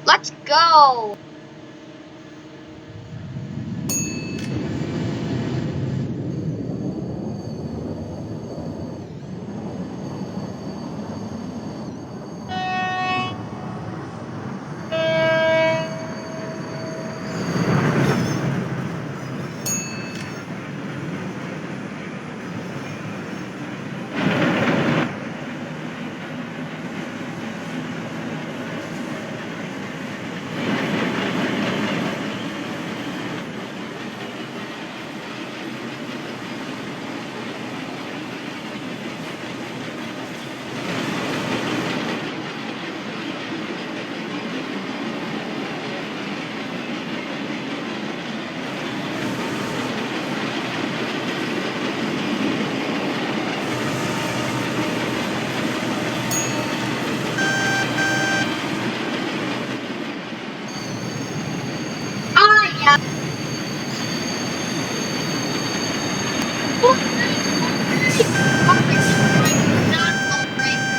Let's go!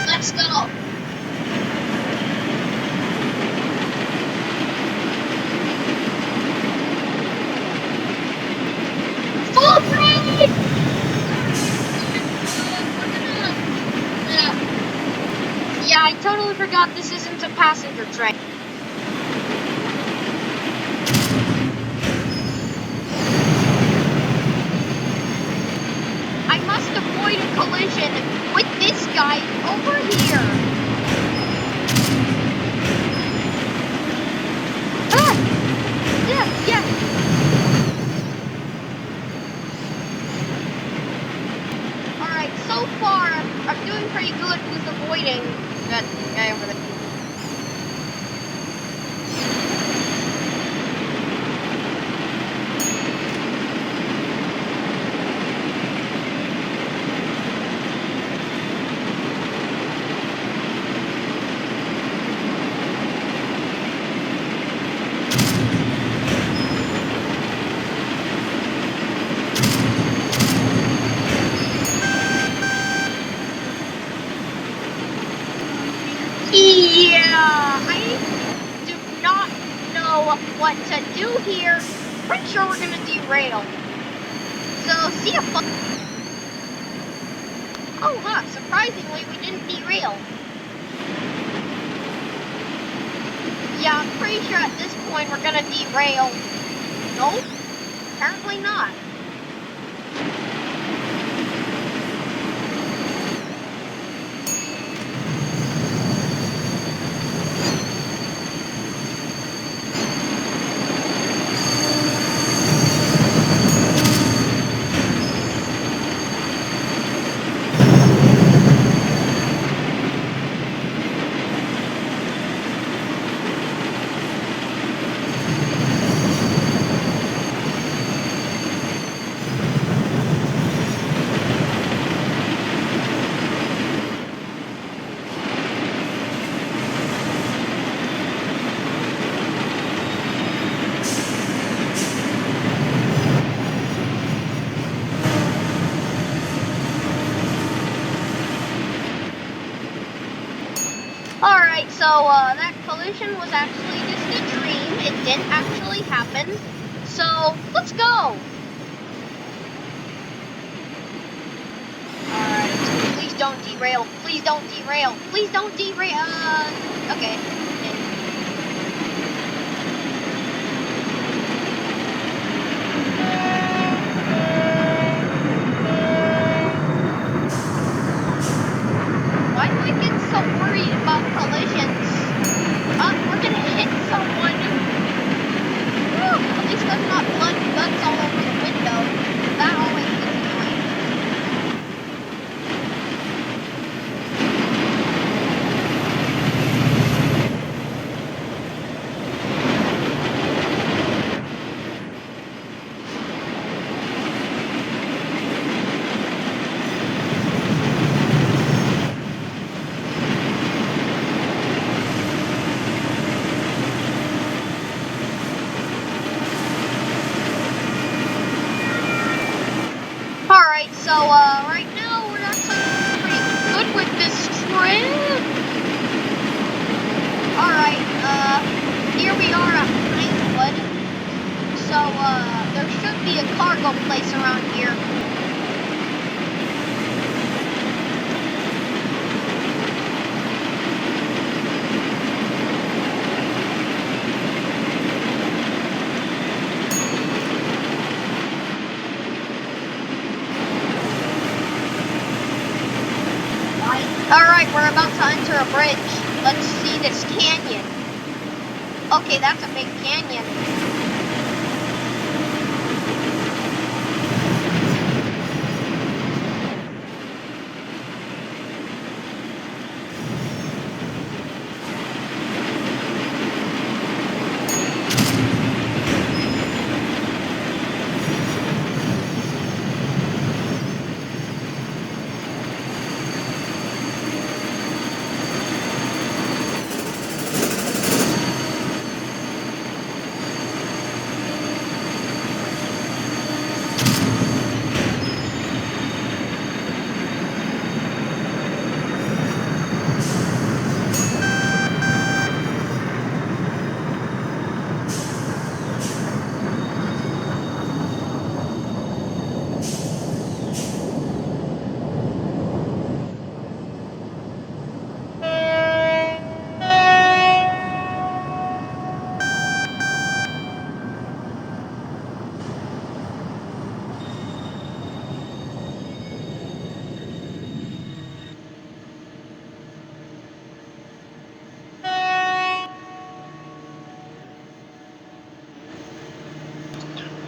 Let's go. Full brake! Yeah, I totally forgot this isn't a passenger train. I must avoid a collision with this guy over here. Ah! Yeah. Alright, so far, I'm doing pretty good with avoiding that guy over there. Yeah, I do not know what to do here. Pretty sure we're gonna derail. So, see ya. Oh, huh, surprisingly, we didn't derail. Yeah, I'm pretty sure at this point we're gonna derail. Nope, apparently not. Alright, so that collision was actually just a dream. It didn't actually happen. So, let's go! Alright, please don't derail. Please don't derail. Please don't derail. Okay. Why do I get so worried about collisions? We're gonna hit someone. Whew, at least there's not blood and guts all over the window. That always gets annoying. Alright, so, right now we're actually pretty good with this trip. Alright, here we are at Pinewood. So, there should be a cargo place around here. Alright, we're about to enter a bridge. Let's see this canyon. Okay, that's a big canyon.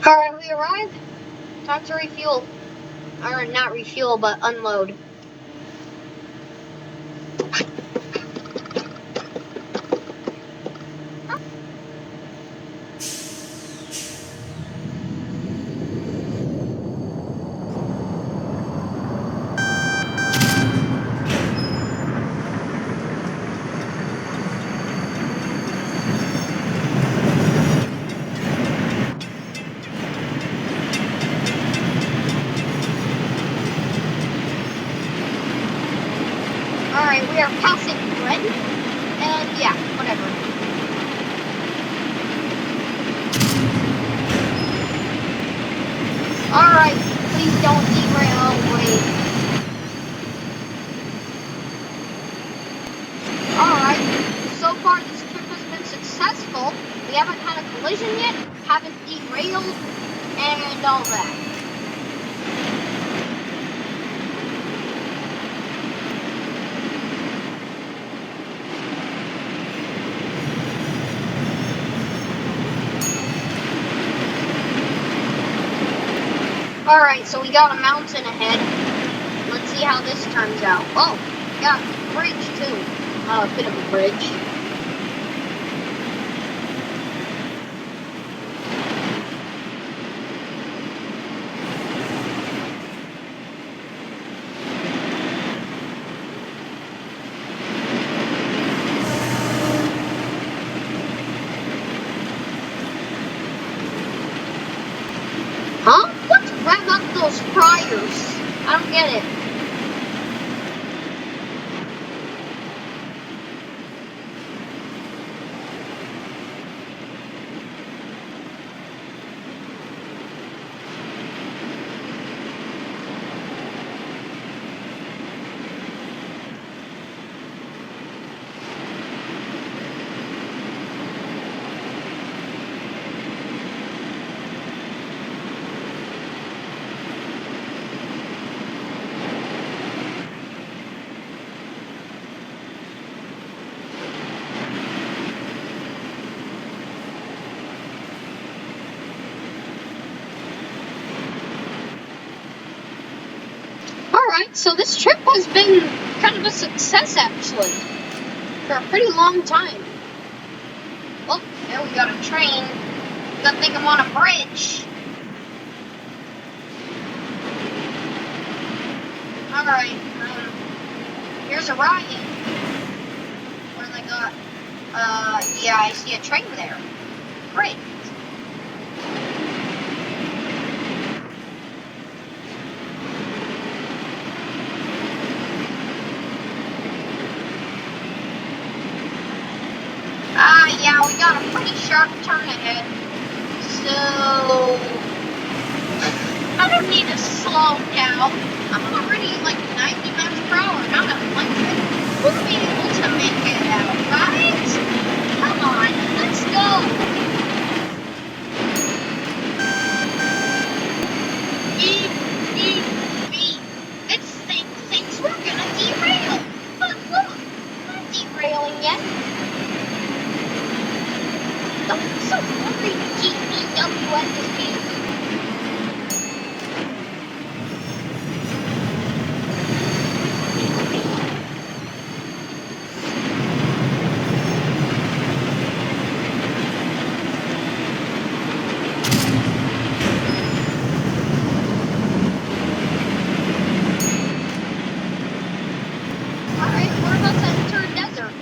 Alright, we arrived. Time to refuel. Or not refuel, but unload. Alright, we are passing Red. And yeah, whatever. Alright, please don't derail. Wait. Alright, so far this trip has been successful. We haven't had a collision yet, haven't derailed, and all that. Alright, so we got a mountain ahead. Let's see how this turns out. Oh, yeah, bridge too. A bit of a bridge. Huh? What's rev up those fryers? I don't get it. Alright, so this trip has been kind of a success, actually, for a pretty long time. Oh, there we got a train. Good thing I'm on a bridge. Alright, here's Orion. What do they got? Yeah, I see a train there. Great. Yeah, we got a pretty sharp turn ahead, so I don't need to slow down. I'm already like 90 miles per hour, not 100. We'll be able to make it out, right? Come on, let's go. Beep. It thinks we're gonna derail. But look, not derailing yet. Don't be so worried, GPWSP. Alright, we're about to enter a desert.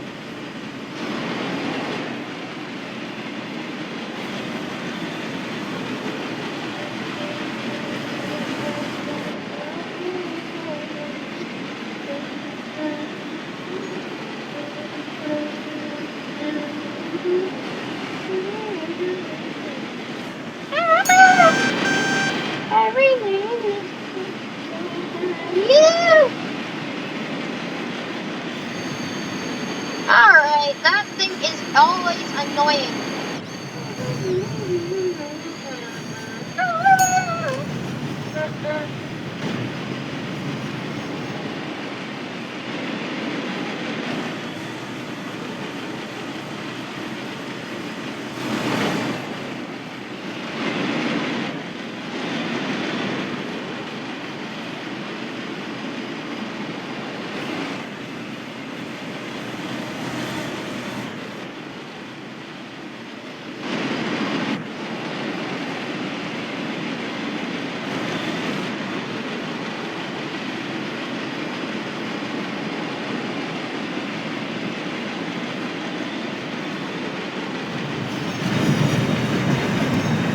Alright, that thing is always annoying.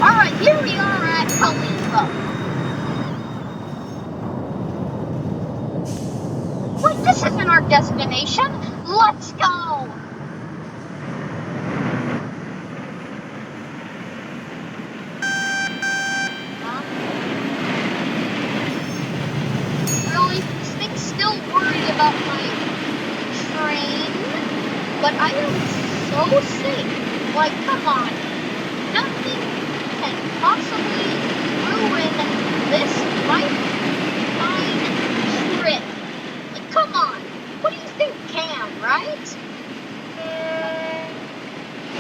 Alright, here we are at Khalifa. Wait, this isn't our destination. Let's go. Huh? Really? This thing's still worried about my train, but I am so safe. Like, come on. Nothing can possibly ruin this fine trip. Like, come on. What do you think can, right?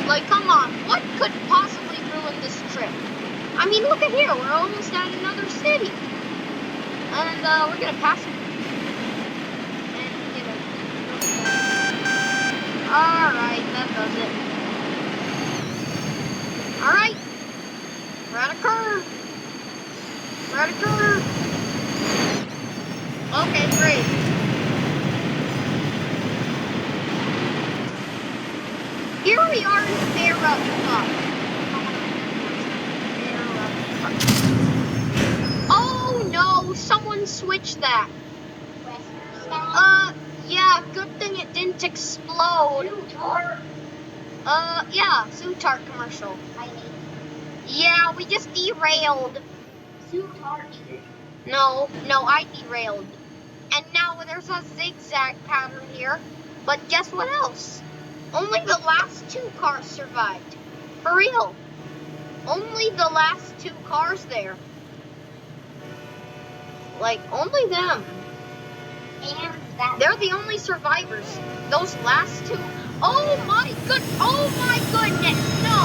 Like, come on. What could possibly ruin this trip? I mean, look at here. We're almost at another city. And, we're gonna pass it. And, alright, that does it. Alright. We're at a curve. We're at a curve. Okay, great. Here we are in Farah Park. Oh no, someone switched that. Yeah, good thing it didn't explode. Yeah, Zootart commercial. Yeah, we just derailed. No, I derailed. And now there's a zigzag pattern here. But guess what else? Only the last two cars survived. For real. Only the last two cars there. Like, only them. And they're the only survivors. Those last two. Oh my goodness, no.